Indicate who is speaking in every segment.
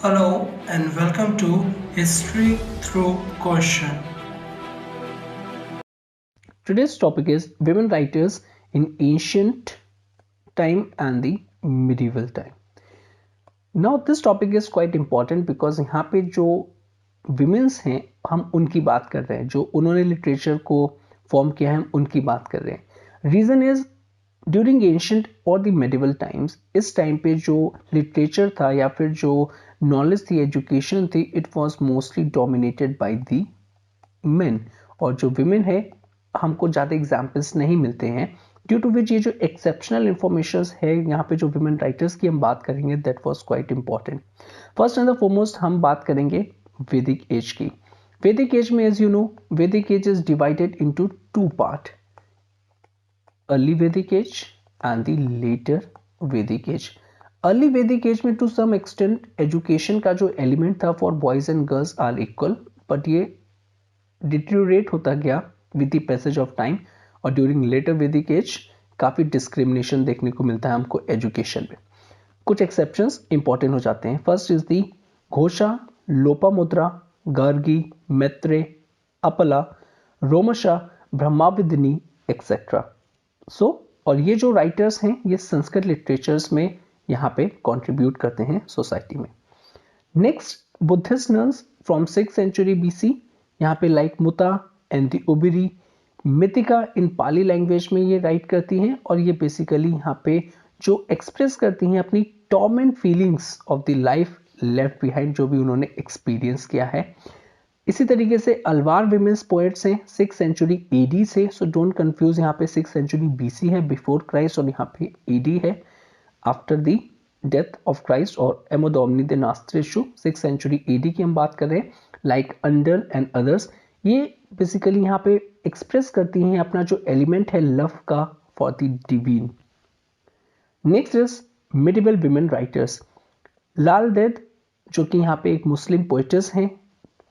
Speaker 1: Hello and welcome to History Through Question.
Speaker 2: Today's topic is women writers in ancient time and the medieval time. Now this topic is quite important because यहाँ पे जो women's हैं हम उनकी बात कर रहे हैं, जो उन्होंने लिटरेचर को फॉर्म किया है हम उनकी बात कर रहे हैं. रीज़न इज ड्यूरिंग एंशंट और द मेडिवल टाइम्स इस टाइम पे जो लिटरेचर था या फिर जो नॉलेज थी, एजुकेशन थी, it was mostly dominated by the main. और जो विमेन है हमको ज़्यादा एग्जाम्पल्स नहीं मिलते हैं, ड्यू टू विच ये जो एक्सेप्शनल इंफॉर्मेशन है यहाँ पे जो विमेन राइटर्स की हम बात करेंगे that was quite important. First and the foremost हम बात करेंगे वैदिक एज की. वैदिक एज में as you know Vedic age is divided into two part, early Vedic age and the later Vedic age. Early Vedic age में to some extent education का जो element था for boys and girls are equal, but ये deteriorate होता गया with the passage of time. और during letter Vedic as काफ़ी discrimination देखने को मिलता है हमको एजुकेशन में. कुछ एक्सेप्शंस इंपॉर्टेंट हो जाते हैं. First is the Ghosha, Lopamudra, Gargi, Maitreyi, Apala, Romasha, ब्रह्माविदिनी एक्सेट्रा. और ये जो राइटर्स हैं ये संस्कृत लिटरेचर्स में यहाँ पे कंट्रीब्यूट करते हैं सोसाइटी में. Next Buddhist nuns from 6th century BC, यहाँ पे like Mutta and the Ubbiri, मिथिका इन पाली लैंग्वेज में ये राइट करती हैं और ये बेसिकली यहाँ पे जो एक्सप्रेस करती हैं अपनी torment feelings of the life left behind, जो भी उन्होंने एक्सपीरियंस किया है. इसी तरीके से अलवार विमेंस पोएट्स हैं 6th सेंचुरी AD से, सो डोंट कंफ्यूज, यहाँ पे 6th सेंचुरी BC है बिफोर क्राइस्ट और यहाँ पे AD है after the death of Christ. और एमोडोमनी द नास्त्रेशु 6th सेंचुरी AD की हम बात कर रहे हैं, लाइक अंडल एंड अदर्स. ये बेसिकली यहाँ पे एक्सप्रेस करती हैं अपना जो एलिमेंट है लव का for the divine. Next is medieval women writers. Lal Ded जो कि यहाँ पे एक मुस्लिम पोइटस हैं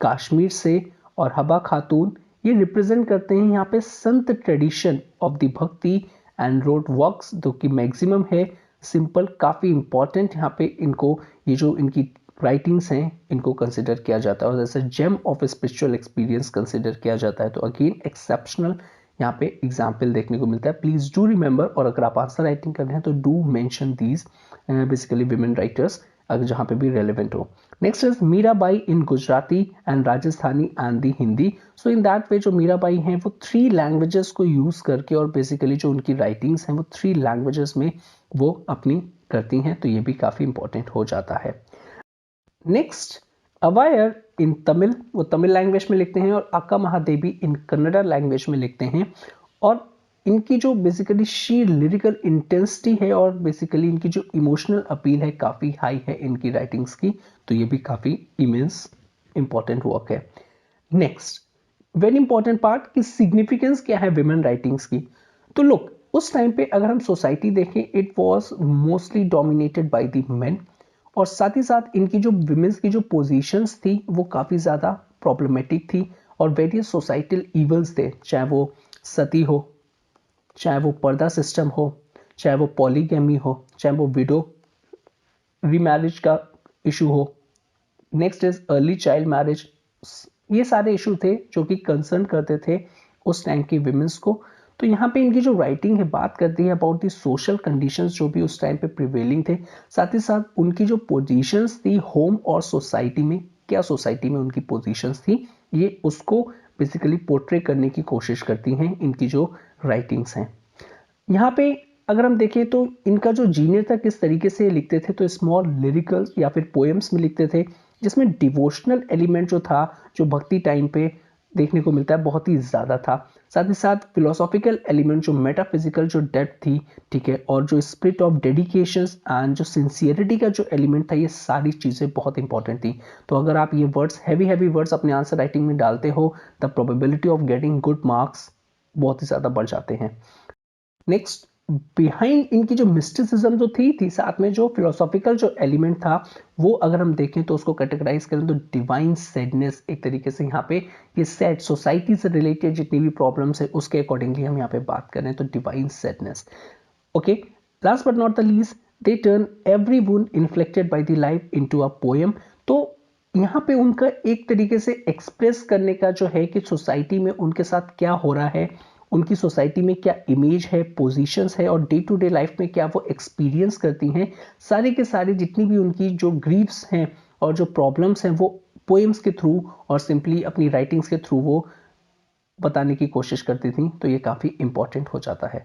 Speaker 2: कश्मीर से, और हबा खातून ये रिप्रेजेंट करते हैं यहाँ पे संत ट्रेडिशन ऑफ द भक्ति एंड रोड वर्क्स, जो कि मैक्सिमम है सिंपल. काफ़ी इंपॉर्टेंट यहाँ पे इनको ये जो इनकी राइटिंग्स हैं इनको कंसिडर किया जाता है और जैसे gem of spiritual experience consider किया जाता है. तो अगेन एक्सेप्शनल यहाँ पे एग्जाम्पल देखने को मिलता है. प्लीज डू रिमेंबर, और अगर आप आंसर राइटिंग कर रहे हैं तो do mention these basically women writers अगर जहाँ पे भी रेलिवेंट हो. Next is Mirabai in Gujarati and Rajasthani and the Hindi. So in that way जो मीराबाई हैं वो 3 लैंग्वेजेस को यूज़ करके और बेसिकली जो उनकी राइटिंग्स हैं वो 3 लैंग्वेजेस में वो अपनी करती हैं, तो ये भी काफ़ी इंपॉर्टेंट हो जाता है. नेक्स्ट अवायर इन तमिल, वो तमिल लैंग्वेज में लिखते हैं, और अक्का महादेवी इन कन्नड़ा लैंग्वेज में लिखते हैं. और इनकी जो बेसिकली शी लिरिकल इंटेंसिटी है और बेसिकली इनकी जो इमोशनल अपील है काफ़ी हाई है इनकी राइटिंग्स की, तो ये भी काफ़ी इमेंस इंपॉर्टेंट वर्क है. नेक्स्ट वेरी इंपॉर्टेंट पार्ट कि सिग्निफिकेंस क्या है विमेन राइटिंग्स की. तो लुक उस टाइम पे अगर हम सोसाइटी देखें it was mostly dominated by the main, और साथ ही साथ इनकी जो विमेंस की जो पोजीशंस थी वो काफ़ी ज़्यादा प्रॉब्लमेटिक थी और वेरियस सोसाइटल इवल्स थे, चाहे वो सती हो, चाहे वो पर्दा सिस्टम हो, चाहे वो पॉलीगैमी हो, चाहे वो विडो रीमैरिज का इशू हो. Next is early child marriage. ये सारे इशू थे जो कि कंसर्न करते थे उस टाइम की विमेंस को. तो यहाँ पे इनकी जो राइटिंग है बात करती है अबाउट दी सोशल कंडीशंस जो भी उस टाइम पे प्रिवेलिंग थे, साथ ही साथ उनकी जो पोजीशंस थी होम और सोसाइटी में, क्या सोसाइटी में उनकी पोजीशंस थी, ये उसको बेसिकली पोर्ट्रे करने की कोशिश करती हैं इनकी जो राइटिंग्स हैं. यहाँ पे अगर हम देखें तो इनका जो जीनियर था किस तरीके से लिखते थे, तो स्मॉल लिरिकल्स या फिर पोएम्स में लिखते थे जिसमें डिवोशनल एलिमेंट जो था जो भक्ति टाइम पे देखने को मिलता है बहुत ही ज़्यादा था. साथ ही साथ फिलोसॉफिकल एलिमेंट जो मेटाफिजिकल जो डेप्थ थी, ठीक है, और जो स्पिरिट ऑफ डेडिकेशंस एंड जो सिंसियरिटी का जो एलिमेंट था, ये सारी चीज़ें बहुत इंपॉर्टेंट थी. तो अगर आप ये वर्ड्स हैवी वर्ड्स अपने आंसर राइटिंग में डालते हो the probability of getting good marks बहुत ही ज़्यादा बढ़ जाते हैं. नेक्स्ट बिहाइंड इनकी जो मिस्टिसिज्म जो थी साथ में जो फिलोसॉफिकल जो एलिमेंट था वो अगर हम देखें तो उसको कैटेगराइज करें तो डिवाइन सैडनेस एक तरीके से यहाँ पे ये सैड सोसाइटी से रिलेटेड जितनी भी प्रॉब्लम्स है उसके अकॉर्डिंगली हम यहाँ पे बात करें तो divine sadness. Okay, last but not the least they turn every wound inflicted by the life into a poem. तो यहाँ पे उनका एक तरीके से एक्सप्रेस करने का जो है कि सोसाइटी में उनके साथ क्या हो रहा है, उनकी सोसाइटी में क्या इमेज है, पोजीशंस है और डे टू डे लाइफ में क्या वो एक्सपीरियंस करती हैं, सारे के सारे जितनी भी उनकी जो ग्रीव्स हैं और जो प्रॉब्लम्स हैं वो पोएम्स के थ्रू और सिंपली अपनी राइटिंग्स के थ्रू वो बताने की कोशिश करती थी। तो ये काफ़ी इंपॉर्टेंट हो जाता है।